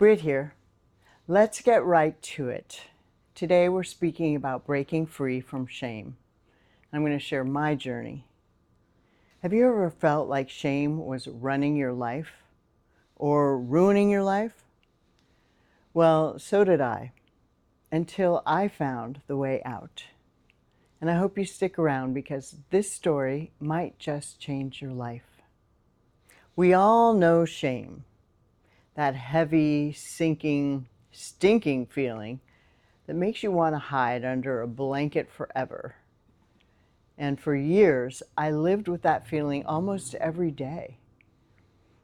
Britt here. Let's get right to it. Today we're speaking about breaking free from shame. I'm going to share my journey. Have you ever felt like shame was running your life or ruining your life? Well, so did I, until I found the way out. And I hope you stick around because this story might just change your life. We all know shame, that heavy, sinking, stinking feeling that makes you want to hide under a blanket forever. And for years, I lived with that feeling almost every day.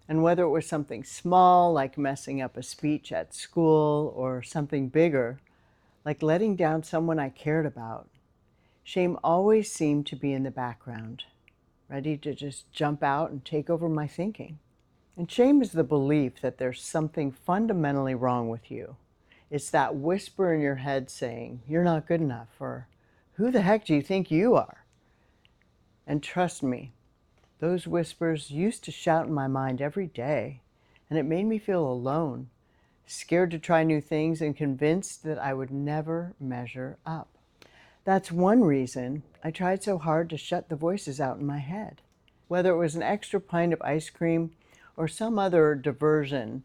And whether it was something small, like messing up a speech at school, or something bigger, like letting down someone I cared about, shame always seemed to be in the background, ready to just jump out and take over my thinking. And shame is the belief that there's something fundamentally wrong with you. It's that whisper in your head saying, "You're not good enough," or "Who the heck do you think you are?" And trust me, those whispers used to shout in my mind every day, and it made me feel alone, scared to try new things, and convinced that I would never measure up. That's one reason I tried so hard to shut the voices out in my head. Whether it was an extra pint of ice cream or some other diversion,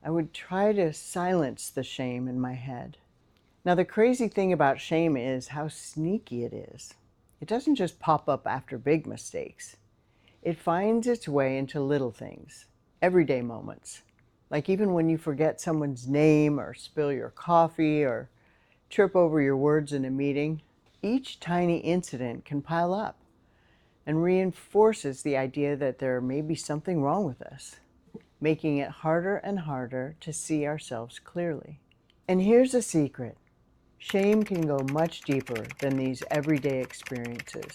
I would try to silence the shame in my head. Now, the crazy thing about shame is how sneaky it is. It doesn't just pop up after big mistakes. It finds its way into little things, everyday moments, like even when you forget someone's name or spill your coffee or trip over your words in a meeting. Each tiny incident can pile up and reinforces the idea that there may be something wrong with us, making it harder and harder to see ourselves clearly. And here's a secret. Shame can go much deeper than these everyday experiences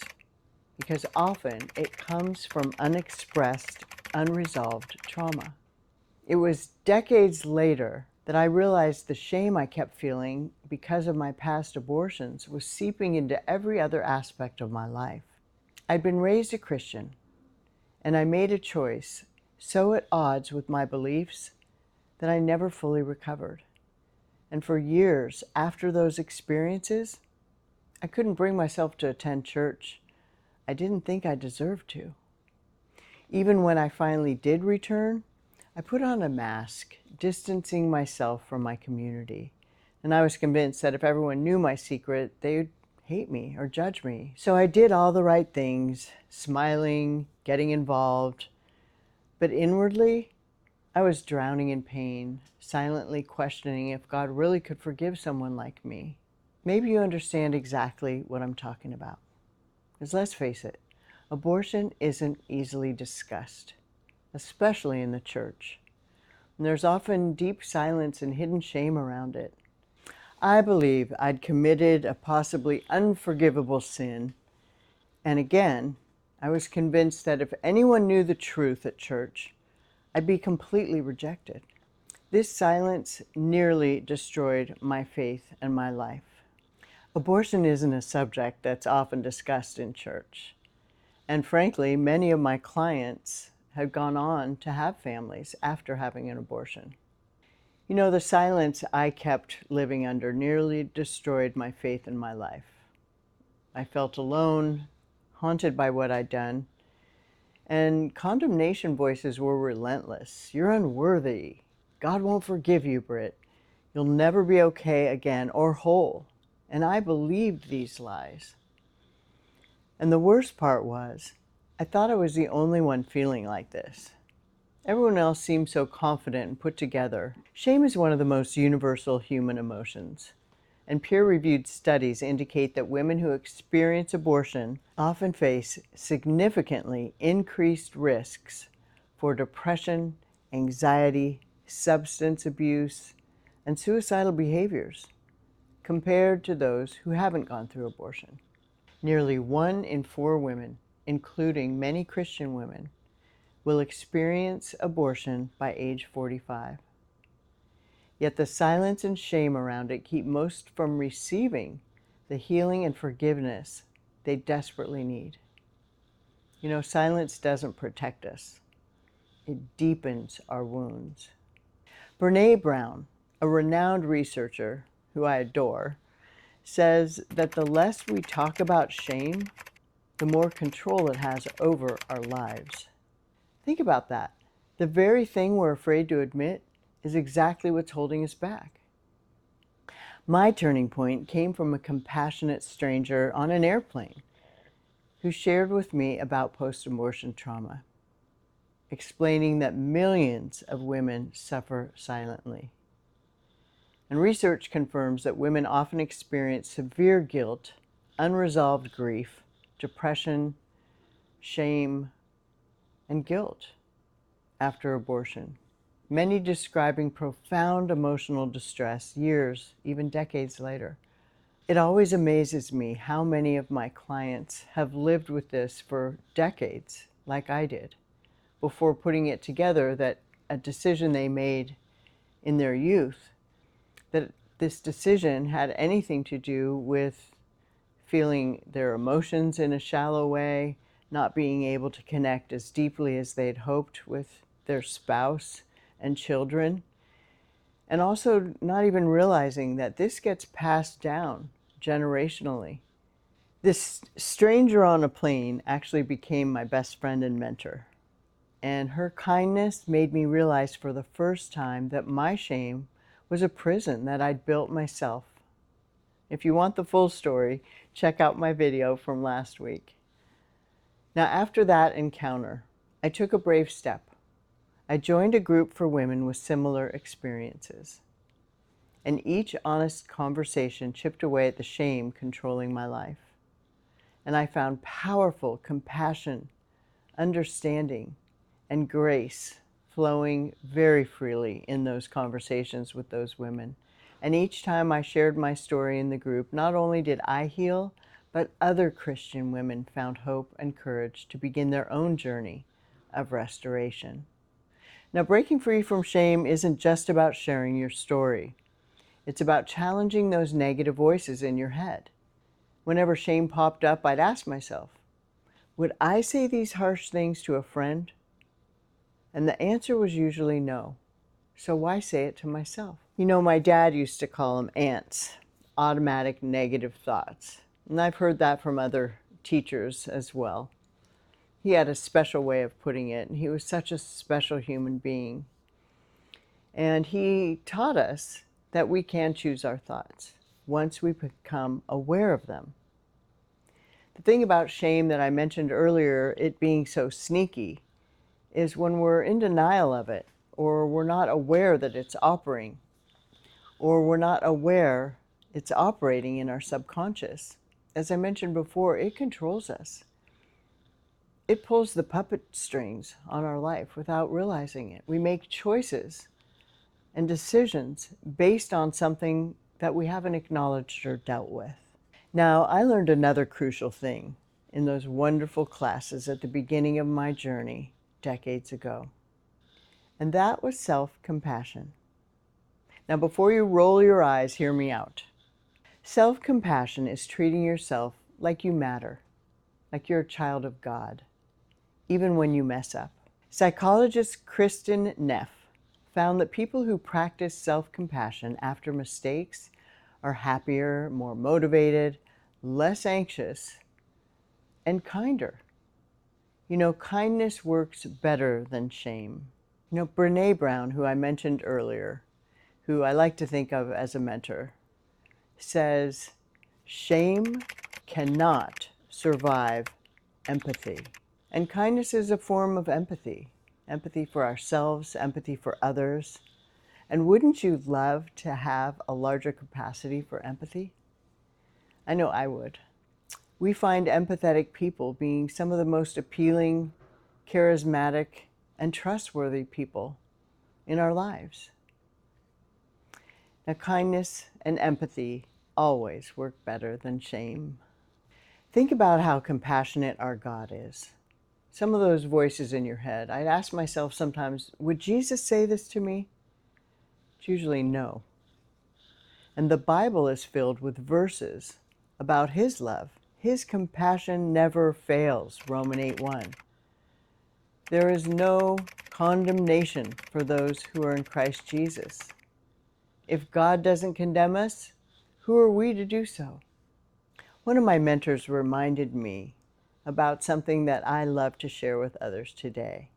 because often it comes from unexpressed, unresolved trauma. It was decades later that I realized the shame I kept feeling because of my past abortions was seeping into every other aspect of my life. I'd been raised a Christian, and I made a choice so at odds with my beliefs that I never fully recovered. And for years after those experiences, I couldn't bring myself to attend church. I didn't think I deserved to. Even when I finally did return, I put on a mask, distancing myself from my community. And I was convinced that if everyone knew my secret, they'd hate me or judge me. So I did all the right things, smiling, getting involved. But inwardly, I was drowning in pain, silently questioning if God really could forgive someone like me. Maybe you understand exactly what I'm talking about. Because let's face it, abortion isn't easily discussed, especially in the church. And there's often deep silence and hidden shame around it. I believe I'd committed a possibly unforgivable sin. And again, I was convinced that if anyone knew the truth at church, I'd be completely rejected. This silence nearly destroyed my faith and my life. Abortion isn't a subject that's often discussed in church. And frankly, many of my clients have gone on to have families after having an abortion. You know, the silence I kept living under nearly destroyed my faith in my life. I felt alone, haunted by what I'd done, and condemnation voices were relentless. "You're unworthy. God won't forgive you, Britt. You'll never be okay again or whole." And I believed these lies. And the worst part was, I thought I was the only one feeling like this. Everyone else seemed so confident and put together. Shame is one of the most universal human emotions, and peer-reviewed studies indicate that women who experience abortion often face significantly increased risks for depression, anxiety, substance abuse, and suicidal behaviors compared to those who haven't gone through abortion. Nearly 1 in 4 women, including many Christian women, will experience abortion by age 45. Yet the silence and shame around it keep most from receiving the healing and forgiveness they desperately need. You know, silence doesn't protect us. It deepens our wounds. Brené Brown, a renowned researcher who I adore, says that the less we talk about shame, the more control it has over our lives. Think about that. The very thing we're afraid to admit is exactly what's holding us back. My turning point came from a compassionate stranger on an airplane who shared with me about post-abortion trauma, explaining that millions of women suffer silently. And research confirms that women often experience severe guilt, unresolved grief, depression, shame, and guilt after abortion, many describing profound emotional distress years, even decades later. It always amazes me how many of my clients have lived with this for decades, like I did, before putting it together that a decision they made in their youth, that this decision had anything to do with feeling their emotions in a shallow way, not being able to connect as deeply as they'd hoped with their spouse and children, and also not even realizing that this gets passed down generationally. This stranger on a plane actually became my best friend and mentor, and her kindness made me realize for the first time that my shame was a prison that I'd built myself. If you want the full story, check out my video from last week. Now, after that encounter, I took a brave step. I joined a group for women with similar experiences, and each honest conversation chipped away at the shame controlling my life. And I found powerful compassion, understanding, and grace flowing very freely in those conversations with those women. And each time I shared my story in the group, not only did I heal, but other Christian women found hope and courage to begin their own journey of restoration. Now, breaking free from shame isn't just about sharing your story. It's about challenging those negative voices in your head. Whenever shame popped up, I'd ask myself, would I say these harsh things to a friend? And the answer was usually no. So why say it to myself? You know, my dad used to call them ants, automatic negative thoughts. And I've heard that from other teachers as well. He had a special way of putting it, and he was such a special human being. And he taught us that we can choose our thoughts once we become aware of them. The thing about shame that I mentioned earlier, it being so sneaky, is when we're in denial of it, or we're not aware that it's operating, or we're not aware it's operating in our subconscious. As I mentioned before, it controls us. It pulls the puppet strings on our life without realizing it. We make choices and decisions based on something that we haven't acknowledged or dealt with. Now, I learned another crucial thing in those wonderful classes at the beginning of my journey decades ago, and that was self-compassion. Now, before you roll your eyes, hear me out. Self-compassion is treating yourself like you matter, like you're a child of God, even when you mess up. Psychologist Kristin Neff found that people who practice self-compassion after mistakes are happier, more motivated, less anxious, and kinder. You know, kindness works better than shame. You know, Brené Brown, who I mentioned earlier, who I like to think of as a mentor, says, shame cannot survive empathy. And kindness is a form of empathy. Empathy for ourselves, empathy for others. And wouldn't you love to have a larger capacity for empathy? I know I would. We find empathetic people being some of the most appealing, charismatic, and trustworthy people in our lives. Now, kindness and empathy always work better than shame. Think about how compassionate our God is. Some of those voices in your head, I'd ask myself sometimes, would Jesus say this to me? It's usually no. And the Bible is filled with verses about his love. His compassion never fails, Romans 8:1. There is no condemnation for those who are in Christ Jesus. If God doesn't condemn us, who are we to do so? One of my mentors reminded me about something that I love to share with others today.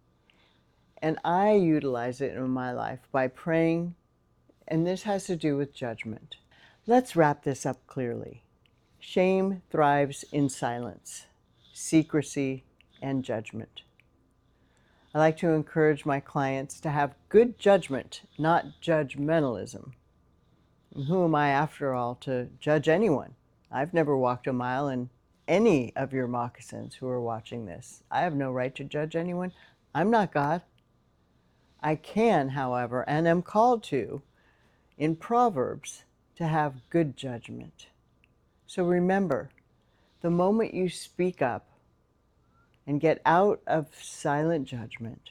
And I utilize it in my life by praying, and this has to do with judgment. Let's wrap this up clearly. Shame thrives in silence, secrecy, and judgment. I like to encourage my clients to have good judgment, not judgmentalism. Who am I, after all, to judge anyone? I've never walked a mile in any of your moccasins who are watching this. I have no right to judge anyone. I'm not God. I can, however, and am called to, in Proverbs, to have good judgment. So remember, the moment you speak up and get out of silent judgment,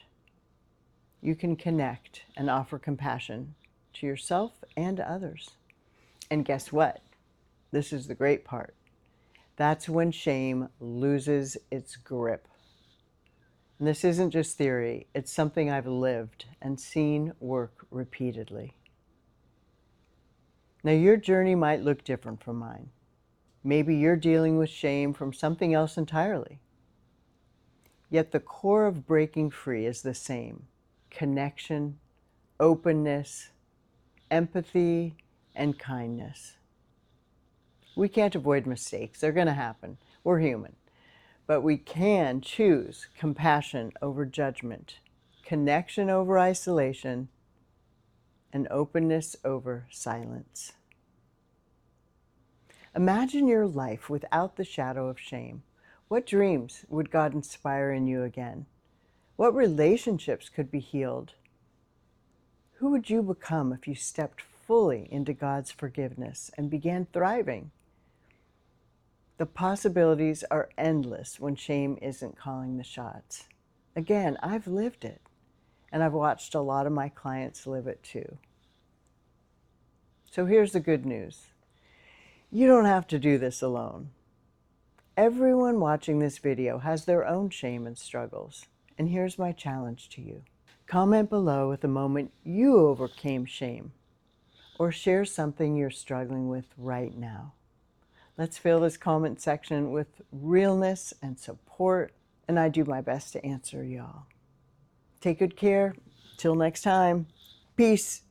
you can connect and offer compassion to yourself and to others. And guess what? This is the great part. That's when shame loses its grip. And this isn't just theory, it's something I've lived and seen work repeatedly. Now, your journey might look different from mine. Maybe you're dealing with shame from something else entirely. Yet the core of breaking free is the same: connection, openness, empathy, and kindness. We can't avoid mistakes. They're going to happen. We're human. But we can choose compassion over judgment, connection over isolation, and openness over silence. Imagine your life without the shadow of shame. What dreams would God inspire in you again? What relationships could be healed? Who would you become if you stepped fully into God's forgiveness and began thriving? The possibilities are endless when shame isn't calling the shots. Again, I've lived it, and I've watched a lot of my clients live it too. So here's the good news. You don't have to do this alone. Everyone watching this video has their own shame and struggles, and here's my challenge to you. Comment below with a moment you overcame shame, or share something you're struggling with right now. Let's fill this comment section with realness and support, and I do my best to answer y'all. Take good care. Till next time. Peace.